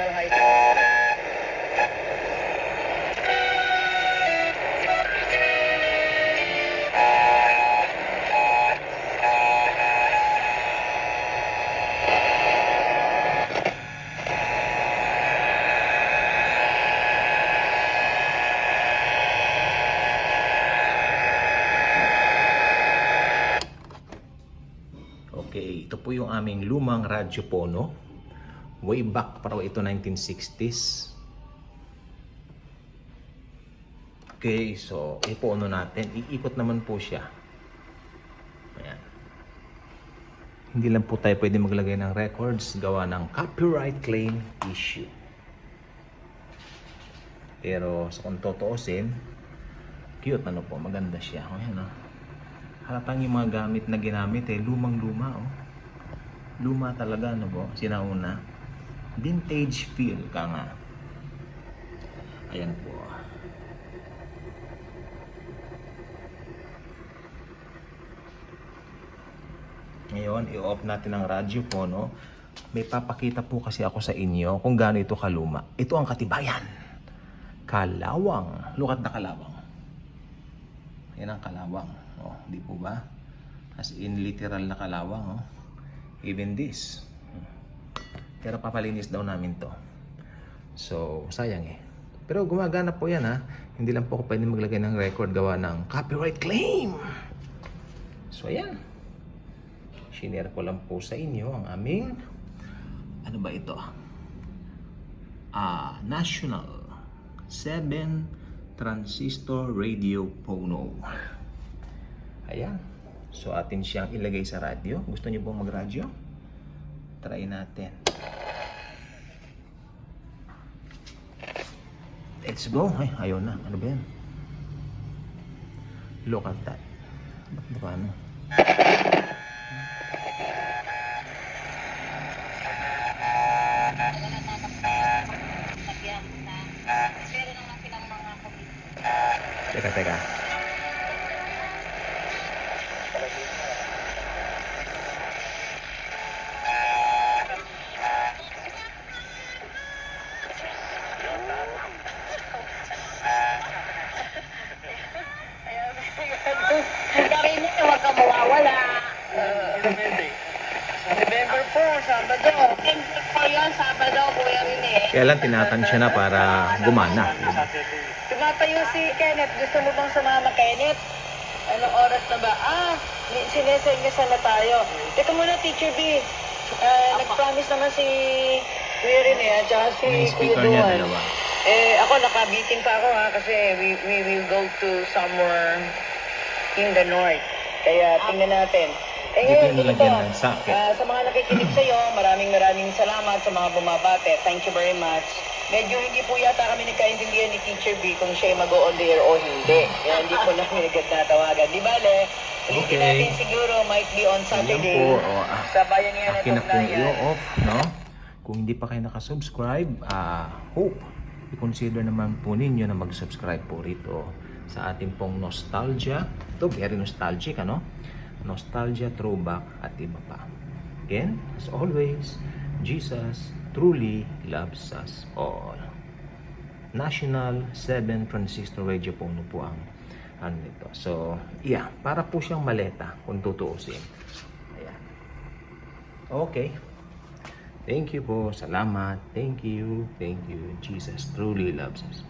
National High School. Okay, ito po yung aming lumang radyo pono. Way back para ito 1960s. Okay, so ipono natin. Iikot naman po siya. Ayan. Hindi lang po tayo pwede maglagay ng records gawa ng copyright claim issue. Pero sa kung totoosin, cute ano po, maganda siya. Ayan, oh. Halatang yung mga gamit na ginamit lumang-luma oh. Luma talaga ano po, sinauna. Vintage feel ka nga. Ayan po. Ngayon, i-off natin ang radyo po, no? May papakita po kasi ako sa inyo kung gaano ito kaluma. Ito ang katibayan. Kalawang. Look at the kalawang. Yan ang kalawang. Oh, di po ba? As in literal na kalawang, oh. Even this. Pero papalinis daw namin to. So, sayang eh. Pero gumagana po yan ha. Hindi lang po ako pwede maglagay ng record gawa ng copyright claim. So, ayan. Shinare ko lang po sa inyo ang aming ano ba ito? National 7 Transistor Radio Pono. Ayan. So, atin siyang ilagay sa radyo. Gusto niyo pong magradyo? Try natin. Let's go. Ay, ayaw na. Ano ba yan? Look at that. Ba't ba ano? Teka. Gawin mo, huwag ka mawawala. November 4, Sabado. Hindi po yun, Sabado, Kuya Rene. Kaya lang tinatansya na para gumana. Tumatayo si Kenneth. Gusto mo bang sumama, Kenneth? Anong oras na ba? Sinesenyasan na tayo. Teka muna, Teacher B. Nag-promise naman si Kuya Rene at saka si Yung Kuya speaker niya, Duan. dalawa. Ako nakabiting pa ako kasi we will go to somewhere in the north. Kaya tingnan natin. Dito Ngayon, yung dito, nilagyan ng socket. sa mga nakikinig sa iyo, maraming salamat sa mga bumabate. Thank you very much. Medyo hindi po yata kami nagkaintindihan ni Teacher B kung siya mag-o-on the air o hindi. Kaya hindi po namin nagtatawagan. Di bale, ulitin Okay. natin siguro might be on Ayan Saturday po. sa Bayanihan Akin na ng po yung Tugnayan. i-off, no? Kung hindi pa kayo nakasubscribe, hope i-consider naman po ninyo na mag-subscribe po rito sa ating pong nostalgia. Ito, very nostalgic, ano? Nostalgia, throwback, at iba pa. Again, as always, Jesus truly loves us all. National 7 Transistor Radio po ang ano nito. So, yeah, para po siyang maleta kung tutuusin. Ayan. Okay. Thank you po. Salamat. Thank you. Jesus truly loves us.